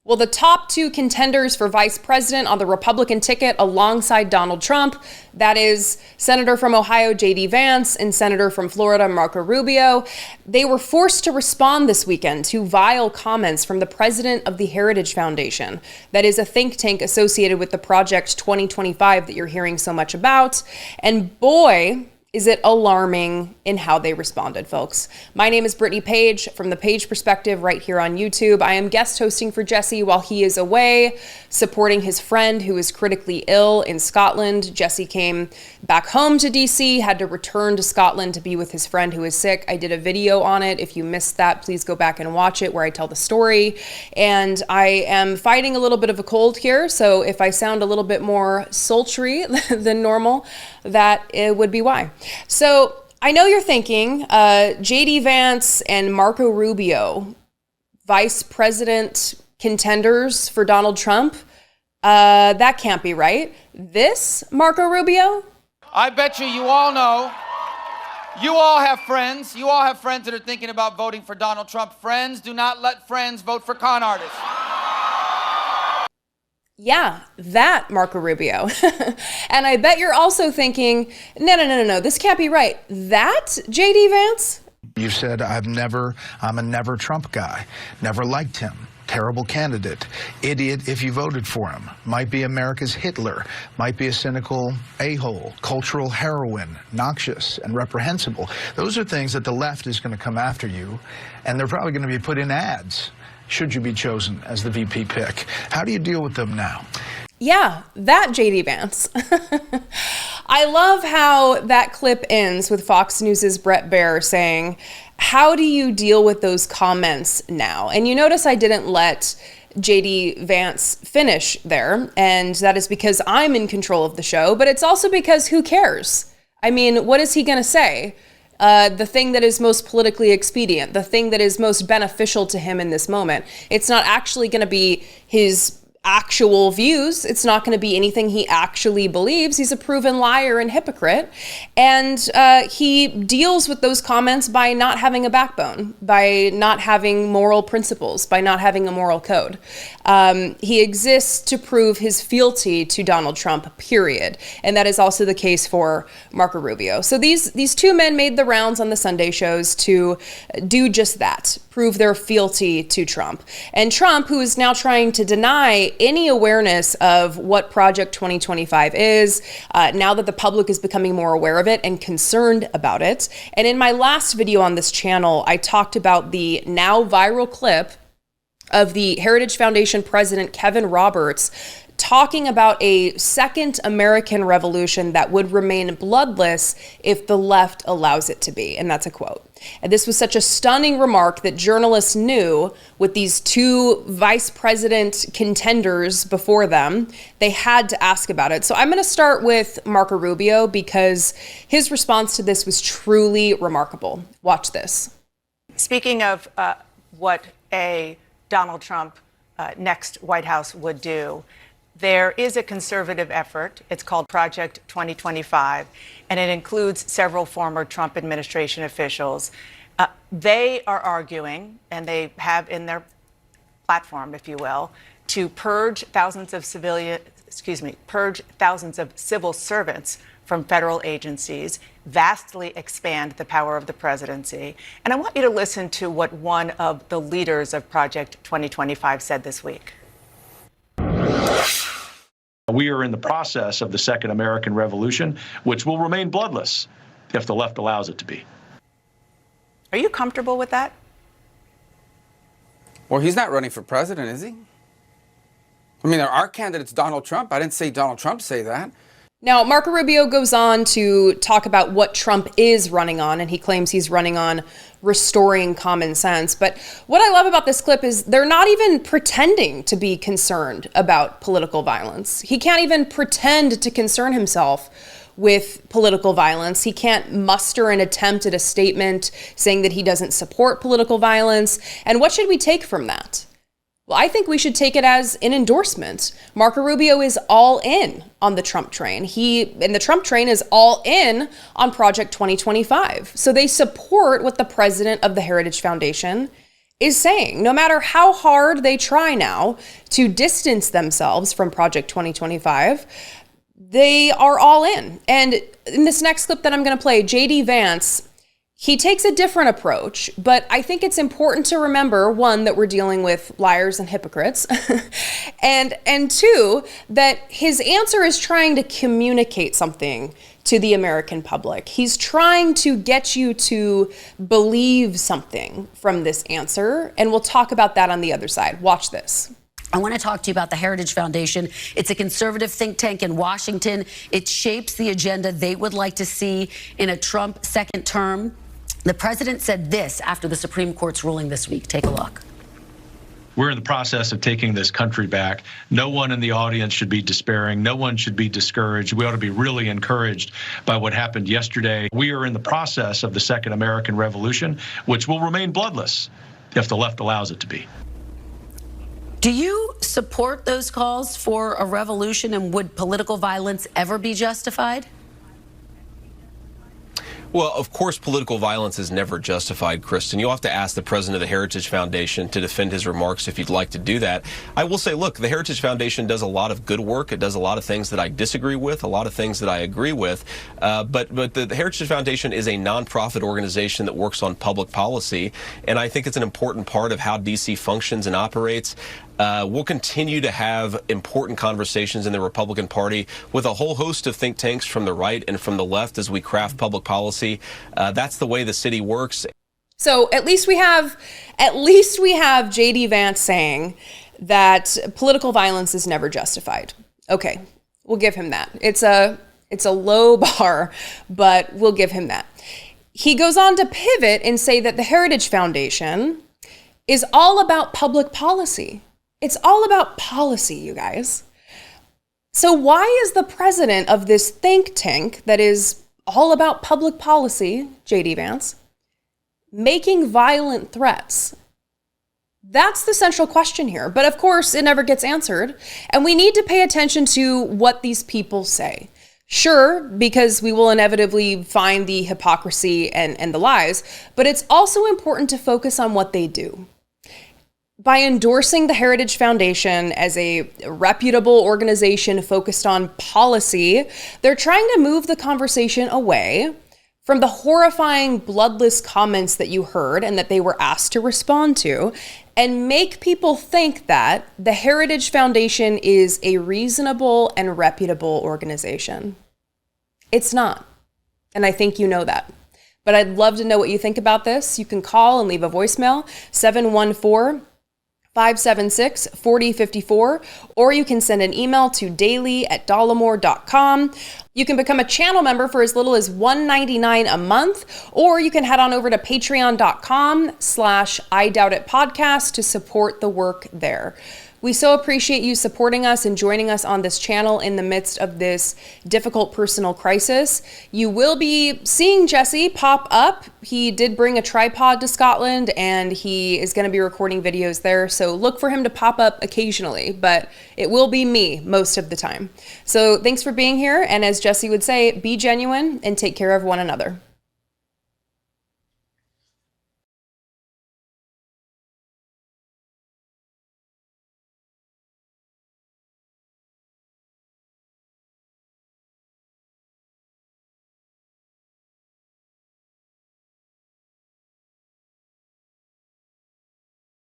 Well, the top two contenders for vice president on the Republican ticket alongside Donald Trump, that is Senator from Ohio, J.D. Vance, and Senator from Florida, Marco Rubio, they were forced to respond this weekend to vile comments from the president of the Heritage Foundation. That is a think tank associated with the Project 2025 that you're hearing so much about. And boy, is it alarming in how they responded, folks. My name is Brittany Page from The Page Perspective right here on YouTube. I am guest hosting for Jesse while he is away, supporting his friend who is critically ill in Scotland. Jesse came back home to DC, had to return to Scotland to be with his friend who is sick. I did a video on it. If you missed that, please go back and watch it where I tell the story. And I am fighting a little bit of a cold here, so if I sound a little bit more sultry than normal, that it would be why. So I know you're thinking, J.D. Vance and Marco Rubio, vice president contenders for Donald Trump, that can't be right. This Marco Rubio? I bet you all know, you all have friends. You all have friends that are thinking about voting for Donald Trump. Friends, do not let friends vote for con artists. Yeah, that Marco Rubio. And I bet you're also thinking, no, this can't be right. That J.D. Vance? You said, I'm a never Trump guy, never liked him. Terrible candidate, idiot if you voted for him, might be America's Hitler, might be a cynical a-hole, cultural heroine, noxious and reprehensible. Those are things that the left is going to come after you, and they're probably going to be put in ads should you be chosen as the VP pick. How do you deal with them now? Yeah, that J.D. Vance. I love how that clip ends with Fox News' Brett Baier saying, how do you deal with those comments now? And you notice I didn't let J.D. Vance finish there, and that is because I'm in control of the show, but it's also because who cares? I mean, what is he going to say? The thing that is most politically expedient, the thing that is most beneficial to him in this moment. It's not actually going to be his actual views. It's not going to be anything he actually believes. He's a proven liar and hypocrite. And he deals with those comments by not having a backbone, by not having moral principles, by not having a moral code. He exists to prove his fealty to Donald Trump, period. And that is also the case for Marco Rubio. So these two men made the rounds on the Sunday shows to do just that, prove their fealty to Trump. And Trump, who is now trying to deny any awareness of what Project 2025 is, now that the public is becoming more aware of it and concerned about it. And in my last video on this channel, I talked about the now viral clip of the Heritage Foundation president, Kevin Roberts, talking about a second American revolution that would remain bloodless if the left allows it to be. And that's a quote. And this was such a stunning remark that journalists knew with these two vice president contenders before them, they had to ask about it. So I'm going to start with Marco Rubio because his response to this was truly remarkable. Watch this. Speaking of what a Donald Trump next White House would do, there is a conservative effort. It's called Project 2025, and it includes several former Trump administration officials. They are arguing, and they have in their platform, if you will, to purge thousands of civil servants from federal agencies, vastly expand the power of the presidency. And I want you to listen to what one of the leaders of Project 2025 said this week. We are in the process of the second American Revolution, which will remain bloodless if the left allows it to be. Are you comfortable with that? Well, he's not running for president, is he? I mean, our candidate's Donald Trump. I didn't say Donald Trump say that. Now, Marco Rubio goes on to talk about what Trump is running on, and he claims he's running on restoring common sense. But what I love about this clip is they're not even pretending to be concerned about political violence. He can't even pretend to concern himself with political violence. He can't muster an attempt at a statement saying that he doesn't support political violence. And what should we take from that? Well, I think we should take it as an endorsement. Marco Rubio is all in on the Trump train. And the Trump train is all in on Project 2025. So they support what the president of the Heritage Foundation is saying. No matter how hard they try now to distance themselves from Project 2025, they are all in. And in this next clip that I'm going to play, JD Vance, he takes a different approach, but I think it's important to remember, one, that we're dealing with liars and hypocrites, and two, that his answer is trying to communicate something to the American public. He's trying to get you to believe something from this answer, and we'll talk about that on the other side. Watch this. I want to talk to you about the Heritage Foundation. It's a conservative think tank in Washington. It shapes the agenda they would like to see in a Trump second term. The president said this after the Supreme Court's ruling this week. Take a look. We're in the process of taking this country back. No one in the audience should be despairing. No one should be discouraged. We ought to be really encouraged by what happened yesterday. We are in the process of the second American Revolution, which will remain bloodless if the left allows it to be. Do you support those calls for a revolution, and would political violence ever be justified? Well, of course, political violence is never justified, Kristen. You'll have to ask the president of the Heritage Foundation to defend his remarks if you'd like to do that. I will say, look, the Heritage Foundation does a lot of good work. It does a lot of things that I disagree with, a lot of things that I agree with. But the Heritage Foundation is a nonprofit organization that works on public policy, and I think it's an important part of how D.C. functions and operates. We'll continue to have important conversations in the Republican Party with a whole host of think tanks from the right and from the left as we craft public policy. That's the way the city works. So at least we have JD Vance saying that political violence is never justified. Okay, we'll give him that. It's a low bar, but we'll give him that. He goes on to pivot and say that the Heritage Foundation is all about public policy. It's all about policy, you guys. So why is the president of this think tank that is all about public policy, JD Vance, making violent threats? That's the central question here. But of course, it never gets answered. And we need to pay attention to what these people say. Sure, because we will inevitably find the hypocrisy and the lies, but it's also important to focus on what they do. By endorsing the Heritage Foundation as a reputable organization focused on policy, they're trying to move the conversation away from the horrifying, bloodless comments that you heard and that they were asked to respond to, and make people think that the Heritage Foundation is a reasonable and reputable organization. It's not. And I think you know that. But I'd love to know what you think about this. You can call and leave a voicemail, 714-576-4054, or you can send an email to daily@dollemore.com. You can become a channel member for as little as $1.99 a month, or you can head on over to patreon.com/IDoubtItPodcast to support the work there. We so appreciate you supporting us and joining us on this channel in the midst of this difficult personal crisis. You will be seeing Jesse pop up. He did bring a tripod to Scotland, and he is going to be recording videos there. So look for him to pop up occasionally, but it will be me most of the time. So thanks for being here. And as Jesse would say, be genuine and take care of one another.